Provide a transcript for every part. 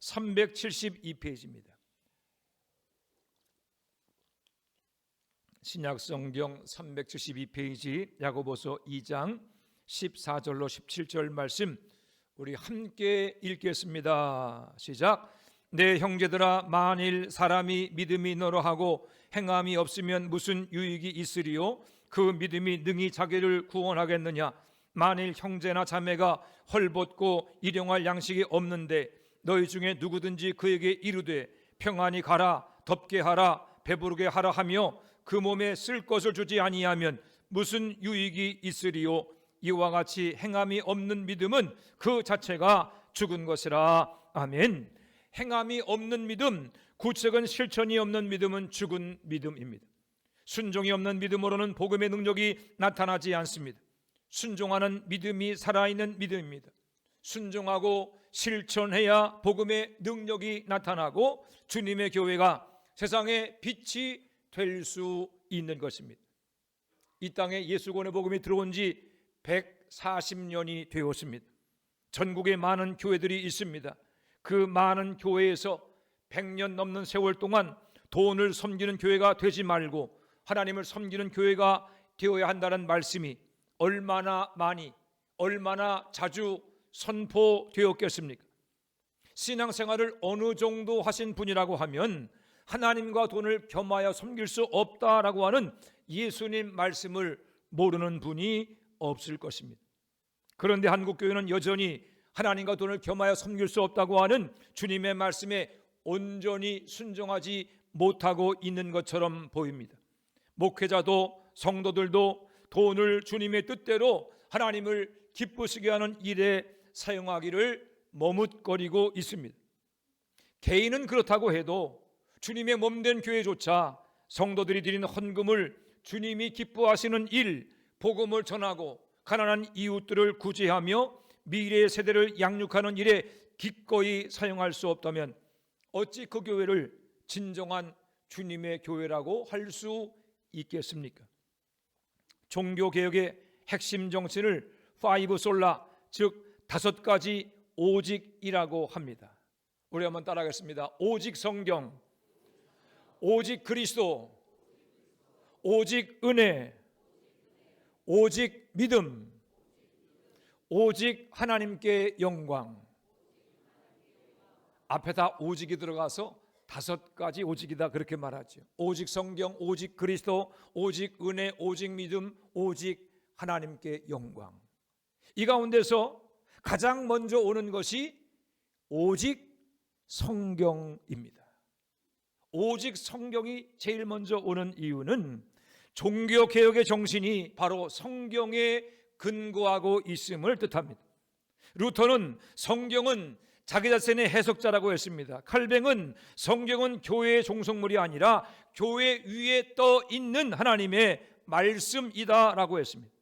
372페이지입니다. 신약성경 372페이지 야고보서 2장 14절로 17절 말씀 우리 함께 읽겠습니다. 시작. 내 형제들아, 만일 사람이 믿음이 있노라 하고 행함이 없으면 무슨 유익이 있으리요? 그 믿음이 능히 자기를 구원하겠느냐? 만일 형제나 자매가 헐벗고 일용할 양식이 없는데 너희 중에 누구든지 그에게 이르되 평안히 가라, 덥게 하라, 배부르게 하라 하며 그 몸에 쓸 것을 주지 아니하면 무슨 유익이 있으리요? 이와 같이 행함이 없는 믿음은 그 자체가 죽은 것이라. 아멘. 행함이 없는 믿음, 구체적인 실천이 없는 믿음은 죽은 믿음입니다. 순종이 없는 믿음으로는 복음의 능력이 나타나지 않습니다. 순종하는 믿음이 살아있는 믿음입니다. 순종하고 실천해야 복음의 능력이 나타나고 주님의 교회가 세상의 빛이 될 수 있는 것입니다. 이 땅에 예수권의 복음이 들어온 지 140년이 되었습니다. 전국에 많은 교회들이 있습니다. 그 많은 교회에서 100년 넘는 세월 동안 돈을 섬기는 교회가 되지 말고 하나님을 섬기는 교회가 되어야 한다는 말씀이 얼마나 많이, 얼마나 자주 선포되었겠습니까? 신앙생활을 어느 정도 하신 분이라고 하면 하나님과 돈을 겸하여 섬길 수 없다라고 하는 예수님 말씀을 모르는 분이 없을 것입니다. 그런데 한국교회는 여전히 하나님과 돈을 겸하여 섬길 수 없다고 하는 주님의 말씀에 온전히 순종하지 못하고 있는 것처럼 보입니다. 목회자도 성도들도 돈을 주님의 뜻대로 하나님을 기쁘시게 하는 일에 사용하기를 머뭇거리고 있습니다. 개인은 그렇다고 해도 주님의 몸된 교회조차 성도들이 드린 헌금을 주님이 기뻐하시는 일, 복음을 전하고 가난한 이웃들을 구제하며 미래의 세대를 양육하는 일에 기꺼이 사용할 수 없다면 어찌 그 교회를 진정한 주님의 교회라고 할 수 있겠습니까? 종교개혁의 핵심 정신을 5솔라, 즉 5가지 오직이라고 합니다. 우리 한번 따라하겠습니다. 오직 성경, 오직 그리스도, 오직 은혜, 오직 믿음, 오직 하나님께 영광. 앞에 다 오직이 들어가서 5가지 오직이다 그렇게 말하죠. 오직 성경, 오직 그리스도, 오직 은혜, 오직 믿음, 오직 하나님께 영광. 이 가운데서 가장 먼저 오는 것이 오직 성경입니다. 오직 성경이 제일 먼저 오는 이유는 종교개혁의 정신이 바로 성경에 근거하고 있음을 뜻합니다. 루터는 성경은 자기 자신의 해석자라고 했습니다. 칼뱅은 성경은 교회의 종속물이 아니라 교회 위에 떠 있는 하나님의 말씀이다라고 했습니다.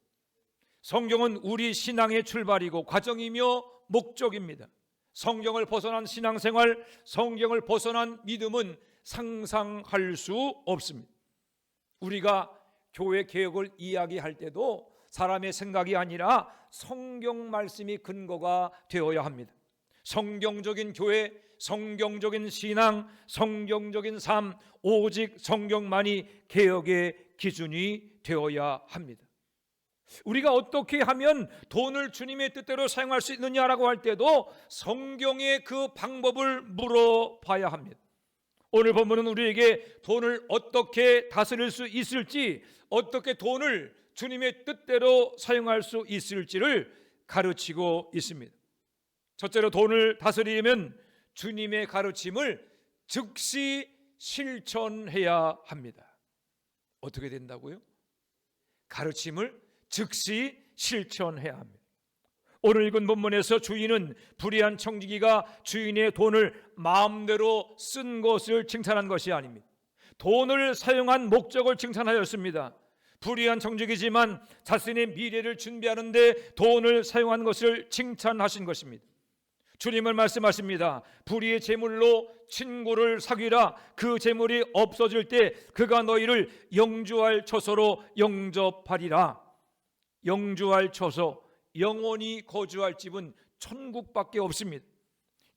성경은 우리 신앙의 출발이고 과정이며 목적입니다. 성경을 벗어난 신앙생활, 성경을 벗어난 믿음은 상상할 수 없습니다. 우리가 교회 개혁을 이야기할 때도 사람의 생각이 아니라 성경 말씀이 근거가 되어야 합니다. 성경적인 교회, 성경적인 신앙, 성경적인 삶, 오직 성경만이 개혁의 기준이 되어야 합니다. 우리가 어떻게 하면 돈을 주님의 뜻대로 사용할 수 있느냐라고 할 때도 성경의 그 방법을 물어봐야 합니다. 오늘 본문은 우리에게 돈을 어떻게 다스릴 수 있을지, 어떻게 돈을 주님의 뜻대로 사용할 수 있을지를 가르치고 있습니다. 첫째로 돈을 다스리려면 주님의 가르침을 즉시 실천해야 합니다. 어떻게 된다고요? 가르침을 즉시 실천해야 합니다. 오늘 읽은 본문에서 주인은 불의한 청지기가 주인의 돈을 마음대로 쓴 것을 칭찬한 것이 아닙니다. 돈을 사용한 목적을 칭찬하였습니다. 불의한 청지기지만 자신의 미래를 준비하는데 돈을 사용한 것을 칭찬하신 것입니다. 주님은 말씀하십니다. 불의의 재물로 친구를 사귀라. 그 재물이 없어질 때 그가 너희를 영주할 처소로 영접하리라. 영주할 처소, 영원히 거주할 집은 천국밖에 없습니다.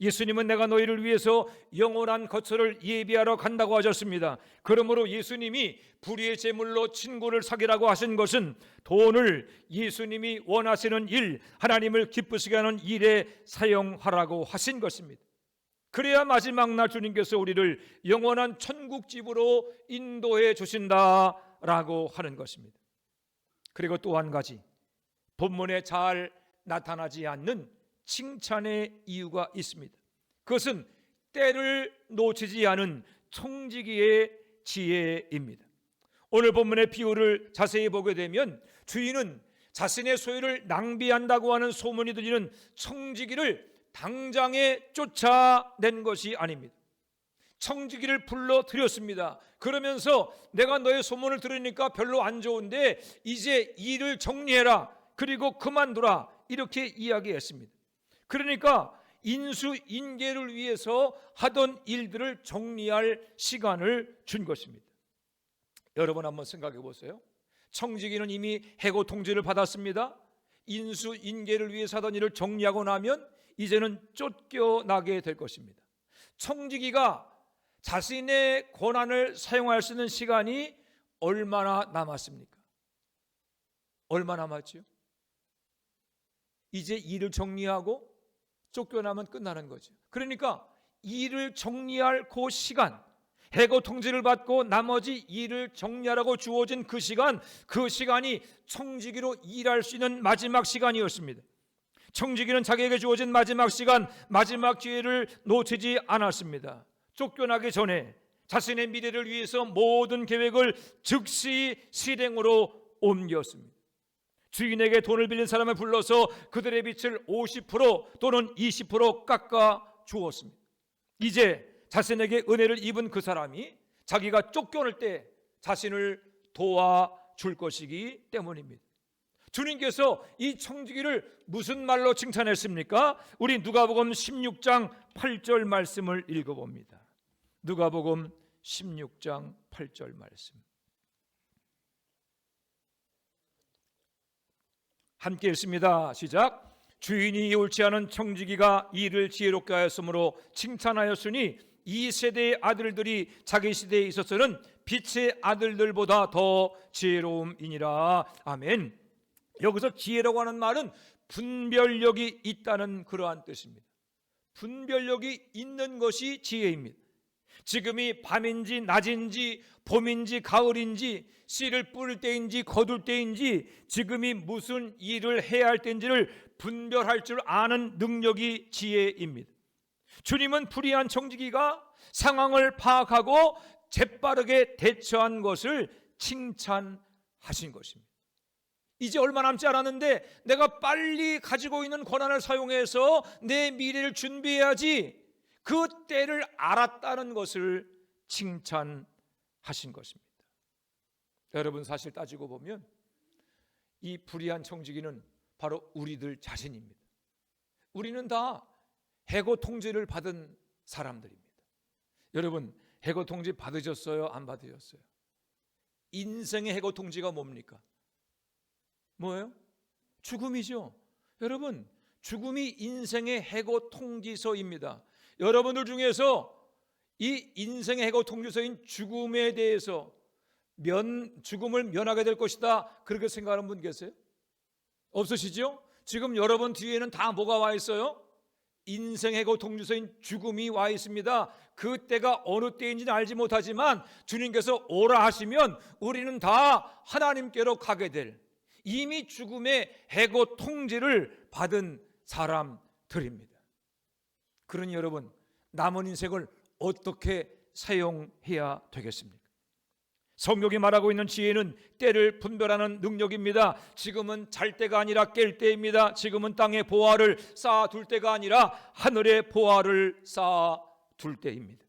예수님은 내가 너희를 위해서 영원한 거처를 예비하러 간다고 하셨습니다. 그러므로 예수님이 불의의 제물로 친구를 사귀라고 하신 것은 돈을 예수님이 원하시는 일, 하나님을 기쁘시게 하는 일에 사용하라고 하신 것입니다. 그래야 마지막 날 주님께서 우리를 영원한 천국집으로 인도해 주신다라고 하는 것입니다. 그리고 또 한 가지, 본문에 잘 나타나지 않는 칭찬의 이유가 있습니다. 그것은 때를 놓치지 않은 청지기의 지혜입니다. 오늘 본문의 비유를 자세히 보게 되면 주인은 자신의 소유를 낭비한다고 하는 소문이 들리는 청지기를 당장에 쫓아낸 것이 아닙니다. 청지기를 불러들였습니다. 그러면서 내가 너의 소문을 들으니까 별로 안 좋은데 이제 일을 정리해라, 그리고 그만두라, 이렇게 이야기했습니다. 그러니까 인수인계를 위해서 하던 일들을 정리할 시간을 준 것입니다. 여러분 한번 생각해 보세요. 청지기는 이미 해고 통지를 받았습니다. 인수인계를 위해서 하던 일을 정리하고 나면 이제는 쫓겨나게 될 것입니다. 청지기가 자신의 권한을 사용할 수 있는 시간이 얼마나 남았습니까? 얼마 남았죠? 이제 일을 정리하고 쫓겨나면 끝나는 거죠. 그러니까 일을 정리할 그 시간, 해고 통지를 받고 나머지 일을 정리하라고 주어진 그 시간이 청지기로 일할 수 있는 마지막 시간이었습니다. 청지기는 자기에게 주어진 마지막 시간, 마지막 기회를 놓치지 않았습니다. 쫓겨나기 전에 자신의 미래를 위해서 모든 계획을 즉시 실행으로 옮겼습니다. 주인에게 돈을 빌린 사람을 불러서 그들의 빚을 50% 또는 20% 깎아 주었습니다. 이제 자신에게 은혜를 입은 그 사람이 자기가 쫓겨날 때 자신을 도와줄 것이기 때문입니다. 주님께서 이 청지기를 무슨 말로 칭찬했습니까? 우리 누가복음 16장 8절 말씀을 읽어봅니다. 누가복음 16장 8절 말씀, 함께 읽습니다. 시작. 주인이 옳지 않은 청지기가 일을 지혜롭게 하였으므로 칭찬하였으니 이 세대의 아들들이 자기 시대에 있어서는 빛의 아들들보다 더 지혜로움이니라. 아멘. 여기서 지혜라고 하는 말은 분별력이 있다는 그러한 뜻입니다. 분별력이 있는 것이 지혜입니다. 지금이 밤인지 낮인지 봄인지 가을인지 씨를 뿌릴 때인지 거둘 때인지 지금이 무슨 일을 해야 할 때인지를 분별할 줄 아는 능력이 지혜입니다. 주님은 불의한 청지기가 상황을 파악하고 재빠르게 대처한 것을 칭찬하신 것입니다. 이제 얼마 남지 않았는데 내가 빨리 가지고 있는 권한을 사용해서 내 미래를 준비해야지, 그 때를 알았다는 것을 칭찬하신 것입니다. 여러분, 사실 따지고 보면 이 불의한 청지기는 바로 우리들 자신입니다. 우리는 다 해고 통지를 받은 사람들입니다. 여러분, 해고 통지 받으셨어요? 안 받으셨어요? 인생의 해고 통지가 뭡니까? 뭐예요? 죽음이죠. 여러분, 죽음이 인생의 해고 통지서입니다. 여러분들 중에서 이 인생의 해고 통지서인 죽음에 대해서 죽음을 면하게 될 것이다, 그렇게 생각하는 분 계세요? 없으시죠? 지금 여러분 뒤에는 다 뭐가 와 있어요? 인생의 해고 통지서인 죽음이 와 있습니다. 그 때가 어느 때인지는 알지 못하지만 주님께서 오라 하시면 우리는 다 하나님께로 가게 될, 이미 죽음의 해고 통지를 받은 사람들입니다. 그러니 여러분, 남은 인생을 어떻게 사용해야 되겠습니까? 성경이 말하고 있는 지혜는 때를 분별하는 능력입니다. 지금은 잘 때가 아니라 깰 때입니다. 지금은 땅에 보화를 쌓아둘 때가 아니라 하늘에 보화를 쌓아둘 때입니다.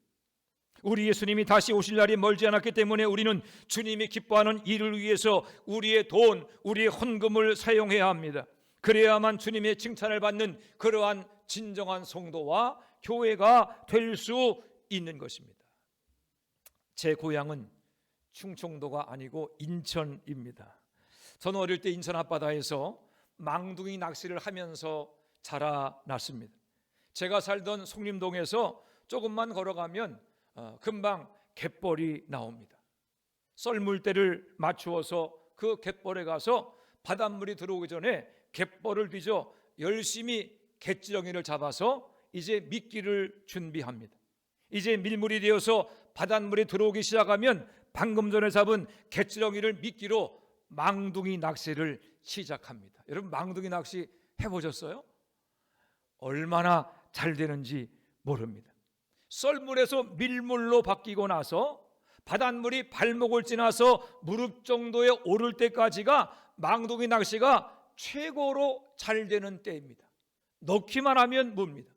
우리 예수님이 다시 오실 날이 멀지 않았기 때문에 우리는 주님이 기뻐하는 일을 위해서 우리의 돈, 우리의 헌금을 사용해야 합니다. 그래야만 주님의 칭찬을 받는 그러한 진정한 성도와 교회가 될 수 있는 것입니다. 제 고향은 충청도가 아니고 인천입니다. 저는 어릴 때 인천 앞바다에서 망둥이 낚시를 하면서 자라났습니다. 제가 살던 송림동에서 조금만 걸어가면 금방 갯벌이 나옵니다. 썰물대를 맞추어서 그 갯벌에 가서 바닷물이 들어오기 전에 갯벌을 뒤져 열심히 갯지렁이를 잡아서 이제 미끼를 준비합니다. 이제 밀물이 되어서 바닷물이 들어오기 시작하면 방금 전에 잡은 갯지렁이를 미끼로 망둥이 낚시를 시작합니다. 여러분, 망둥이 낚시 해보셨어요? 얼마나 잘 되는지 모릅니다. 썰물에서 밀물로 바뀌고 나서 바닷물이 발목을 지나서 무릎 정도에 오를 때까지가 망둥이 낚시가 최고로 잘 되는 때입니다. 넣기만 하면 뭅니다.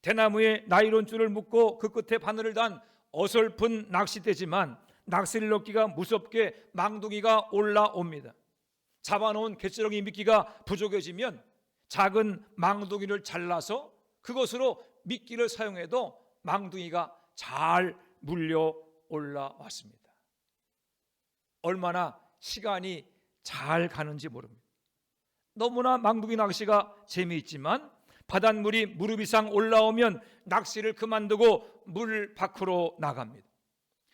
대나무에 나일론 줄을 묶고 그 끝에 바늘을 단 어설픈 낚싯대지만 낚시를 넣기가 무섭게 망둥이가 올라옵니다. 잡아놓은 갯지렁이 미끼가 부족해지면 작은 망둥이를 잘라서 그것으로 미끼를 사용해도 망둥이가 잘 물려 올라왔습니다. 얼마나 시간이 잘 가는지 모릅니다. 너무나 망둥이 낚시가 재미있지만 바닷물이 무릎 이상 올라오면 낚시를 그만두고 물 밖으로 나갑니다.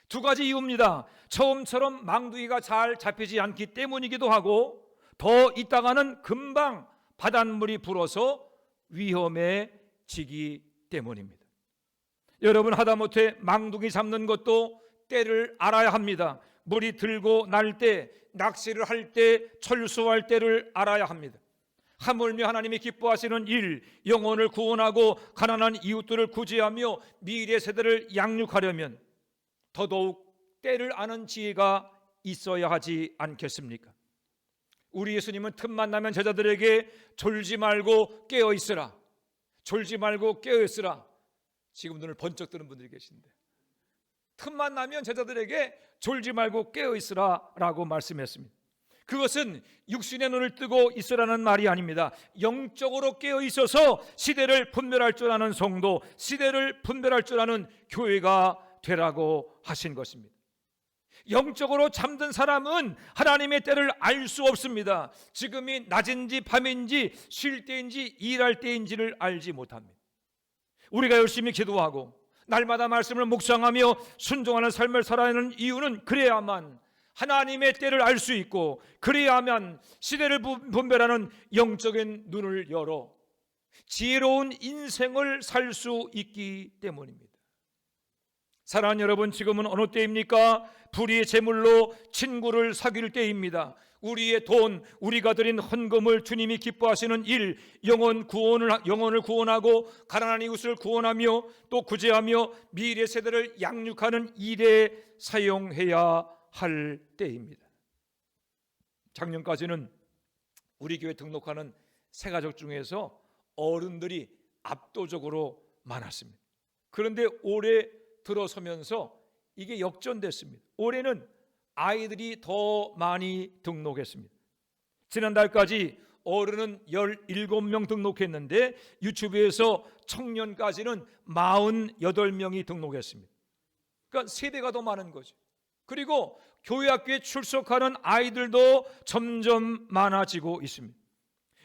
두 가지 이유입니다. 처음처럼 망둥이가 잘 잡히지 않기 때문이기도 하고, 더 있다가는 금방 바닷물이 불어서 위험해지기 때문입니다. 여러분, 하다못해 망둥이 잡는 것도 때를 알아야 합니다. 물이 들고 날 때, 낚시를 할 때, 철수할 때를 알아야 합니다. 하물며 하나님이 기뻐하시는 일, 영혼을 구원하고 가난한 이웃들을 구제하며 미래 세대를 양육하려면 더더욱 때를 아는 지혜가 있어야 하지 않겠습니까? 우리 예수님은 틈만 나면 제자들에게 졸지 말고 깨어 있으라, 졸지 말고 깨어 있으라. 지금 눈을 번쩍 뜨는 분들이 계신데, 틈만 나면 제자들에게 졸지 말고 깨어 있으라 라고 말씀했습니다. 그것은 육신의 눈을 뜨고 있으라는 말이 아닙니다. 영적으로 깨어 있어서 시대를 분별할 줄 아는 성도, 시대를 분별할 줄 아는 교회가 되라고 하신 것입니다. 영적으로 잠든 사람은 하나님의 때를 알 수 없습니다. 지금이 낮인지 밤인지 쉴 때인지 일할 때인지를 알지 못합니다. 우리가 열심히 기도하고 날마다 말씀을 묵상하며 순종하는 삶을 살아야 하는 이유는 그래야만 하나님의 때를 알 수 있고, 그래야만 시대를 분별하는 영적인 눈을 열어 지혜로운 인생을 살 수 있기 때문입니다. 사랑하는 여러분, 지금은 어느 때입니까? 불의의 제물로 친구를 사귈 때입니다. 우리의 돈, 우리가 드린 헌금을 주님이 기뻐하시는 일, 영혼을 구원하고 가난한 이웃을 구원하며 또 구제하며 미래 세대를 양육하는 일에 사용해야 할 때입니다. 작년까지는 우리 교회 등록하는 새가족 중에서 어른들이 압도적으로 많았습니다. 그런데 올해 들어서면서 이게 역전됐습니다. 올해는 아이들이 더 많이 등록했습니다. 지난달까지 어른은 17명 등록했는데 유치부에서 청년까지는 48명이 등록했습니다. 그러니까 세대가 더 많은 거죠. 그리고 교회학교에 출석하는 아이들도 점점 많아지고 있습니다.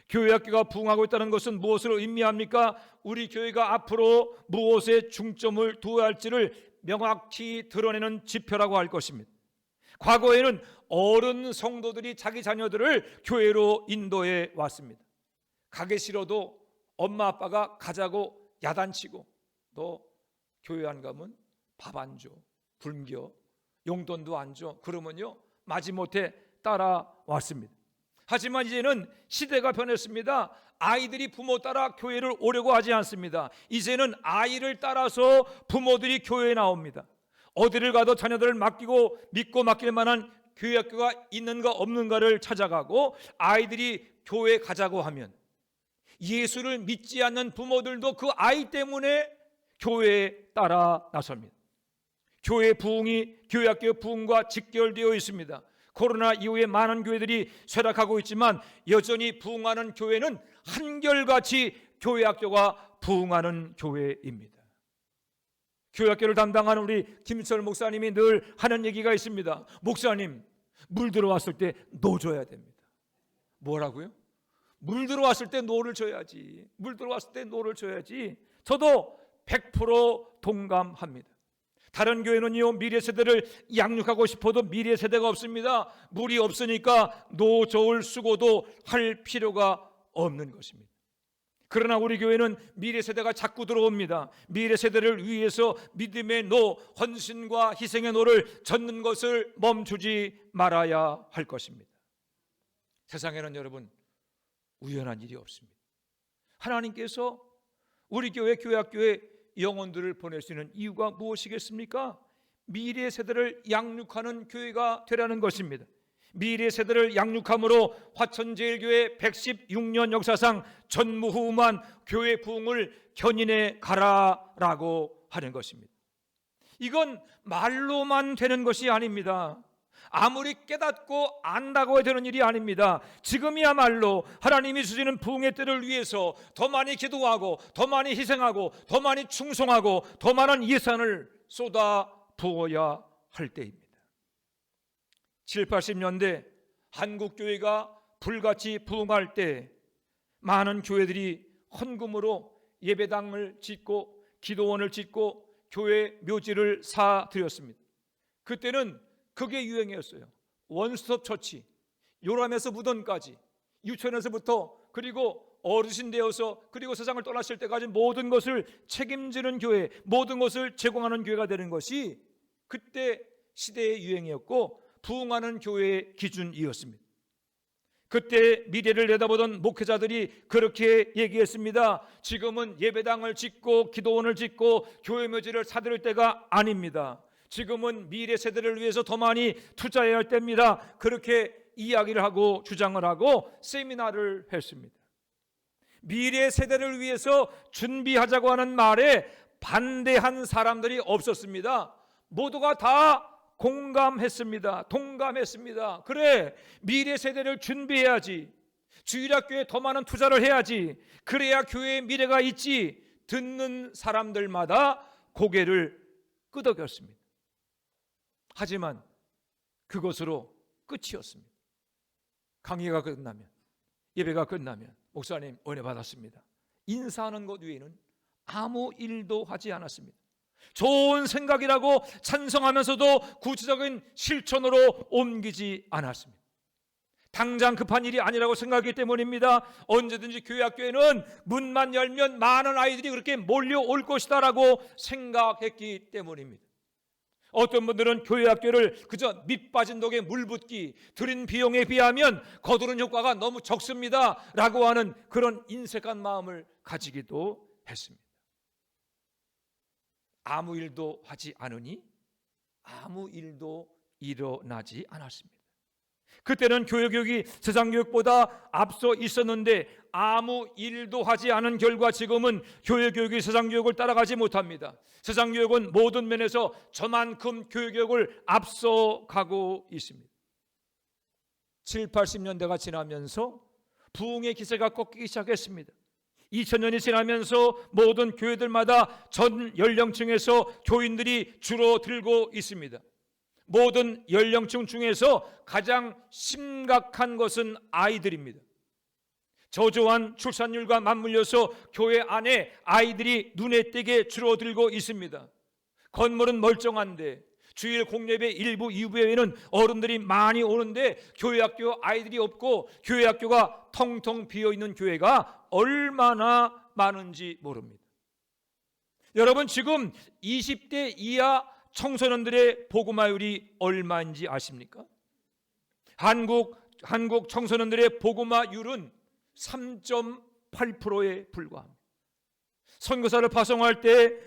교회학교가 부흥하고 있다는 것은 무엇을 의미합니까? 우리 교회가 앞으로 무엇에 중점을 두어야 할지를 명확히 드러내는 지표라고 할 것입니다. 과거에는 어른 성도들이 자기 자녀들을 교회로 인도해 왔습니다. 가기 싫어도 엄마 아빠가 가자고 야단치고, 너 교회 안 가면 밥 안 줘, 굶겨, 용돈도 안 줘, 그러면요 마지못해 따라왔습니다. 하지만 이제는 시대가 변했습니다. 아이들이 부모 따라 교회를 오려고 하지 않습니다. 이제는 아이를 따라서 부모들이 교회에 나옵니다. 어디를 가도 자녀들을 맡기고 믿고 맡길 만한 교회 학교가 있는가 없는가를 찾아가고, 아이들이 교회 가자고 하면 예수를 믿지 않는 부모들도 그 아이 때문에 교회에 따라 나섭니다. 교회 부흥이 교회 학교 부흥과 직결되어 있습니다. 코로나 이후에 많은 교회들이 쇠락하고 있지만 여전히 부흥하는 교회는 한결같이 교회 학교가 부흥하는 교회입니다. 교회 학교를 담당하는 우리 김철 목사님이 늘 하는 얘기가 있습니다. 목사님, 물 들어왔을 때 노 줘야 됩니다. 뭐라고요? 물 들어왔을 때 노를 줘야지. 물 들어왔을 때 노를 줘야지. 저도 100% 동감합니다. 다른 교회는요, 미래 세대를 양육하고 싶어도 미래 세대가 없습니다. 물이 없으니까 노저울 쓰고도 할 필요가 없는 것입니다. 그러나 우리 교회는 미래 세대가 자꾸 들어옵니다. 미래 세대를 위해서 믿음의 노, 헌신과 희생의 노를 젓는 것을 멈추지 말아야 할 것입니다. 세상에는 여러분 우연한 일이 없습니다. 하나님께서 우리 교회 교회학교에 영혼들을 보낼 수 있는 이유가 무엇이겠습니까? 미래 세대를 양육하는 교회가 되라는 것입니다. 미래 세대를 양육함으로 화천제일교회 116년 역사상 전무후무한 교회 부흥을 견인해 가라라고 하는 것입니다. 이건 말로만 되는 것이 아닙니다. 아무리 깨닫고 안다고 되는 일이 아닙니다. 지금이야말로 하나님이 주시는 부흥의 때를 위해서 더 많이 기도하고 더 많이 희생하고 더 많이 충성하고 더 많은 예산을 쏟아 부어야 할 때입니다. 7, 80년대 한국교회가 불같이 부흥할 때 많은 교회들이 헌금으로 예배당을 짓고 기도원을 짓고 교회 묘지를 사드렸습니다. 그때는 그게 유행이었어요. 원스톱 처치, 요람에서 무덤까지, 유치원에서부터 그리고 어르신 되어서 그리고 세상을 떠나실 때까지 모든 것을 책임지는 교회, 모든 것을 제공하는 교회가 되는 것이 그때 시대의 유행이었고 부흥하는 교회의 기준이었습니다. 그때 미래를 내다보던 목회자들이 그렇게 얘기했습니다. 지금은 예배당을 짓고 기도원을 짓고 교회 묘지를 사드릴 때가 아닙니다. 지금은 미래 세대를 위해서 더 많이 투자해야 할 때입니다. 그렇게 이야기를 하고 주장을 하고 세미나를 했습니다. 미래 세대를 위해서 준비하자고 하는 말에 반대한 사람들이 없었습니다. 모두가 다 공감했습니다. 동감했습니다. 그래, 미래 세대를 준비해야지. 주일학교에 더 많은 투자를 해야지. 그래야 교회의 미래가 있지. 듣는 사람들마다 고개를 끄덕였습니다. 하지만 그것으로 끝이었습니다. 강의가 끝나면, 예배가 끝나면 목사님 은혜 받았습니다. 인사하는 것 외에는 아무 일도 하지 않았습니다. 좋은 생각이라고 찬성하면서도 구체적인 실천으로 옮기지 않았습니다. 당장 급한 일이 아니라고 생각하기 때문입니다. 언제든지 교회 학교에는 문만 열면 많은 아이들이 그렇게 몰려올 것이다라고 생각했기 때문입니다. 어떤 분들은 교회 학교를 그저 밑 빠진 독에 물 붓기, 들인 비용에 비하면 거두는 효과가 너무 적습니다 라고 하는 그런 인색한 마음을 가지기도 했습니다. 아무 일도 하지 않으니 아무 일도 일어나지 않았습니다. 그때는 교회 교육이 세상 교육보다 앞서 있었는데 아무 일도 하지 않은 결과 지금은 교회 교육이 세상 교육을 따라가지 못합니다. 세상 교육은 모든 면에서 저만큼 교회 교육을 앞서가고 있습니다. 7, 80년대가 지나면서 부흥의 기세가 꺾이기 시작했습니다. 2000년이 지나면서 모든 교회들마다 전 연령층에서 교인들이 줄어들고 있습니다. 모든 연령층 중에서 가장 심각한 것은 아이들입니다. 저조한 출산율과 맞물려서 교회 안에 아이들이 눈에 띄게 줄어들고 있습니다. 건물은 멀쩡한데 주일 공예배 1부, 2부에는 어른들이 많이 오는데 교회학교 아이들이 없고 교회학교가 텅텅 비어있는 교회가 얼마나 많은지 모릅니다. 여러분, 지금 20대 이하 청소년들의 복음화율이 얼마인지 아십니까? 한국 청소년들의 복음화율은 3.8%에 불과합니다. 선교사를 파송할 때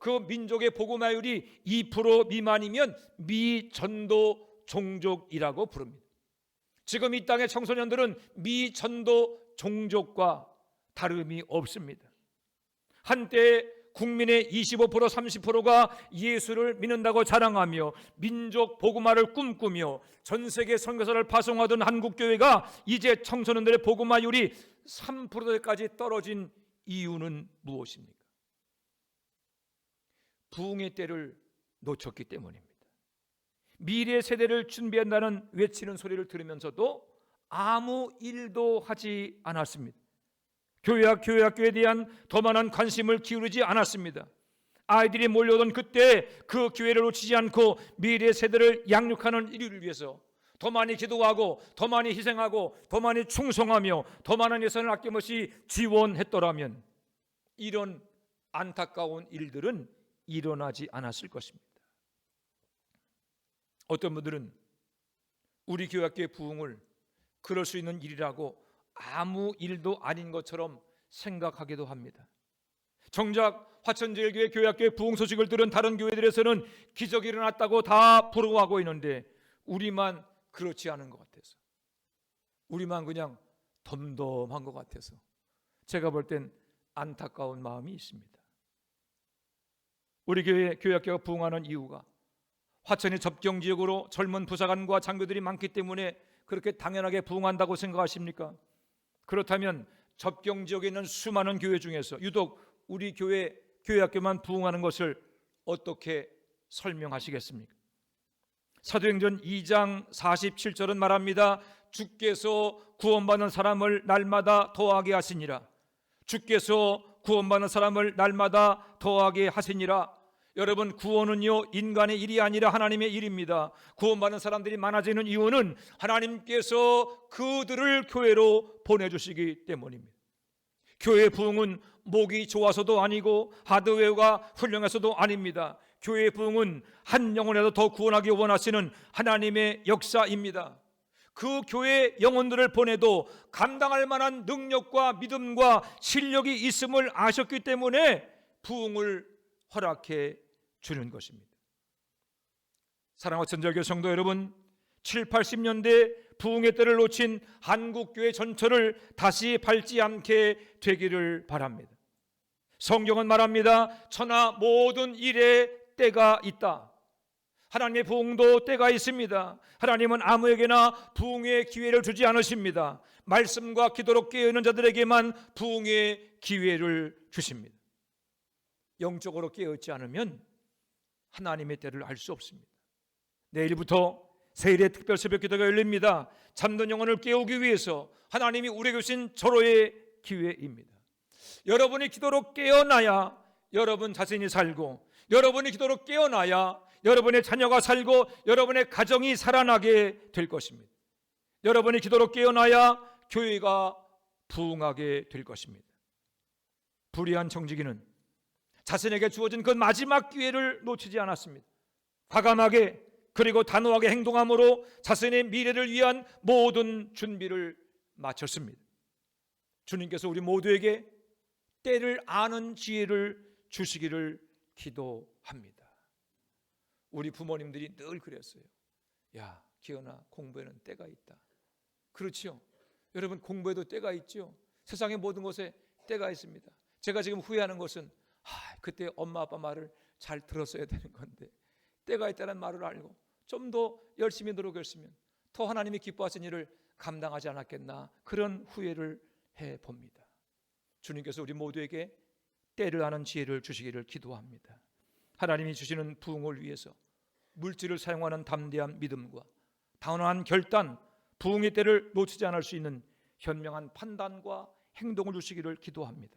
그 민족의 복음화율이 2% 미만이면 미전도 종족이라고 부릅니다. 지금 이 땅의 청소년들은 미전도 종족과 다름이 없습니다. 한때 국민의 25%, 30%가 예수를 믿는다고 자랑하며 민족 복음화를 꿈꾸며 전 세계 선교사를 파송하던 한국 교회가 이제 청소년들의 복음화율이 3%대까지 떨어진 이유는 무엇입니까? 부흥의 때를 놓쳤기 때문입니다. 미래 세대를 준비한다는 외치는 소리를 들으면서도 아무 일도 하지 않았습니다. 교회학교에 대한 더 많은 관심을 기울이지 않았습니다. 아이들이 몰려오던 그때 그 기회를 놓치지 않고 미래 세대를 양육하는 일을 위해서 더 많이 기도하고 더 많이 희생하고 더 많이 충성하며 더 많은 예산을 아낌없이 지원했더라면 이런 안타까운 일들은 일어나지 않았을 것입니다. 어떤 분들은 우리 교회학교의 부흥을 그럴 수 있는 일이라고 아무 일도 아닌 것처럼 생각하기도 합니다. 정작 화천제일교회 교회학교의 부흥 소식을 들은 다른 교회들에서는 기적이 일어났다고 다 부러워하고 있는데 우리만 그렇지 않은 것 같아서, 우리만 그냥 덤덤한 것 같아서 제가 볼 땐 안타까운 마음이 있습니다. 우리 교회학교가 부흥하는 이유가 화천이 접경지역으로 젊은 부사관과 장교들이 많기 때문에 그렇게 당연하게 부흥한다고 생각하십니까? 그렇다면 접경지역에 있는 수많은 교회 중에서 유독 우리 교회학교만 부흥하는 것을 어떻게 설명하시겠습니까? 사도행전 2장 47절은 말합니다. 주께서 구원받는 사람을 날마다 더하게 하시니라. 주께서 구원받는 사람을 날마다 더하게 하시니라. 여러분, 구원은요 인간의 일이 아니라 하나님의 일입니다. 구원받는 사람들이 많아지는 이유는 하나님께서 그들을 교회로 보내주시기 때문입니다. 교회 부흥은 목이 좋아서도 아니고 하드웨어가 훌륭해서도 아닙니다. 교회 부흥은 한 영혼이라도 더 구원하기 원하시는 하나님의 역사입니다. 그 교회 영혼들을 보내도 감당할 만한 능력과 믿음과 실력이 있음을 아셨기 때문에 부흥을 허락해 주는 것입니다. 사랑하는 천절교 성도 여러분, 7, 80년대 부흥의 때를 놓친 한국교회 전철을 다시 밟지 않게 되기를 바랍니다. 성경은 말합니다. 천하 모든 일에 때가 있다. 하나님의 부흥도 때가 있습니다. 하나님은 아무에게나 부흥의 기회를 주지 않으십니다. 말씀과 기도로 깨어있는 자들에게만 부흥의 기회를 주십니다. 영적으로 깨어있지 않으면 하나님의 때를 알 수 없습니다. 내일부터 세일의 특별 새벽 기도가 열립니다. 잠든 영혼을 깨우기 위해서 하나님이 우리에게 주신 절호의 기회입니다. 여러분이 기도로 깨어나야 여러분 자신이 살고, 여러분이 기도로 깨어나야 여러분의 자녀가 살고 여러분의 가정이 살아나게 될 것입니다. 여러분이 기도로 깨어나야 교회가 부흥하게 될 것입니다. 불의한 청지기는 자신에게 주어진 그 마지막 기회를 놓치지 않았습니다. 과감하게 그리고 단호하게 행동함으로 자신의 미래를 위한 모든 준비를 마쳤습니다. 주님께서 우리 모두에게 때를 아는 지혜를 주시기를 기도합니다. 우리 부모님들이 늘 그랬어요. 야, 기현아, 공부에는 때가 있다. 그렇지요? 여러분, 공부에도 때가 있죠. 세상의 모든 것에 때가 있습니다. 제가 지금 후회하는 것은 그때 엄마 아빠 말을 잘 들었어야 되는 건데, 때가 있다는 말을 알고 좀 더 열심히 노력했으면 더 하나님이 기뻐하신 일을 감당하지 않았겠나, 그런 후회를 해봅니다. 주님께서 우리 모두에게 때를 아는 지혜를 주시기를 기도합니다. 하나님이 주시는 부흥을 위해서 물질을 사용하는 담대한 믿음과 단호한 결단, 부흥의 때를 놓치지 않을 수 있는 현명한 판단과 행동을 주시기를 기도합니다.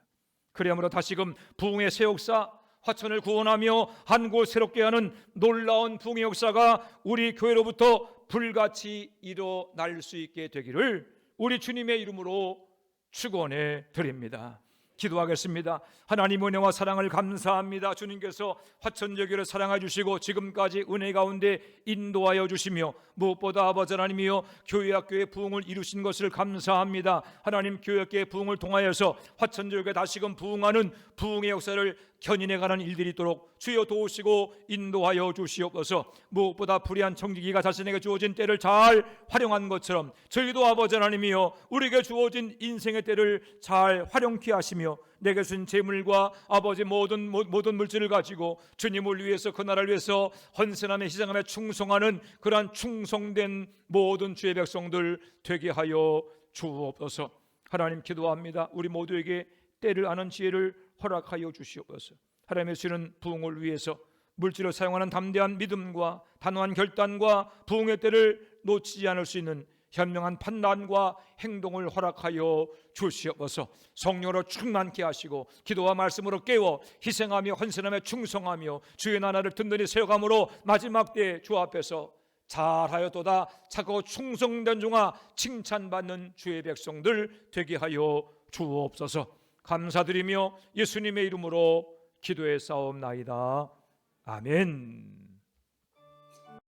그래야므로 다시금 부흥의 새 역사, 화천을 구원하며 한국을 새롭게 하는 놀라운 부흥의 역사가 우리 교회로부터 불같이 일어날 수 있게 되기를 우리 주님의 이름으로 축원해 드립니다. 기도하겠습니다. 하나님, 은혜와 사랑을 감사합니다. 주님께서 화천여교를 사랑해 주시고 지금까지 은혜 가운데 인도하여 주시며 무엇보다 아버지 하나님이여 교회학교의 부흥을 이루신 것을 감사합니다. 하나님, 교회학교의 부흥을 통하여서 화천여교가 다시금 부흥하는 부흥의 역사를 견인해가는 일들이 있도록 주여 도우시고 인도하여 주시옵소서. 무엇보다 불의한 청지기가 자신에게 주어진 때를 잘 활용한 것처럼 저희도 아버지 하나님이여 우리에게 주어진 인생의 때를 잘 활용케 하시며 내게 주신 재물과 아버지 모든 물질을 가지고 주님을 위해서, 그 나라를 위해서 헌신하며 희생하며 충성하는 그러한 충성된 모든 주의 백성들 되게 하여 주옵소서. 하나님, 기도합니다. 우리 모두에게 때를 아는 지혜를 허락하여 주시옵소서. 하나님의 주시는 부흥을 위해서 물질을 사용하는 담대한 믿음과 단호한 결단과 부흥의 때를 놓치지 않을 수 있는 현명한 판단과 행동을 허락하여 주시옵소서. 성령으로 충만케 하시고 기도와 말씀으로 깨워 희생하며 헌신하며 충성하며 주의 나라를 든든히 세워감으로 마지막 때에 주 앞에서 잘하였도다 착하고 충성된 종아 칭찬받는 주의 백성들 되게 하여 주옵소서. 감사드리며 예수님의 이름으로 기도에 싸움나이다. 아멘.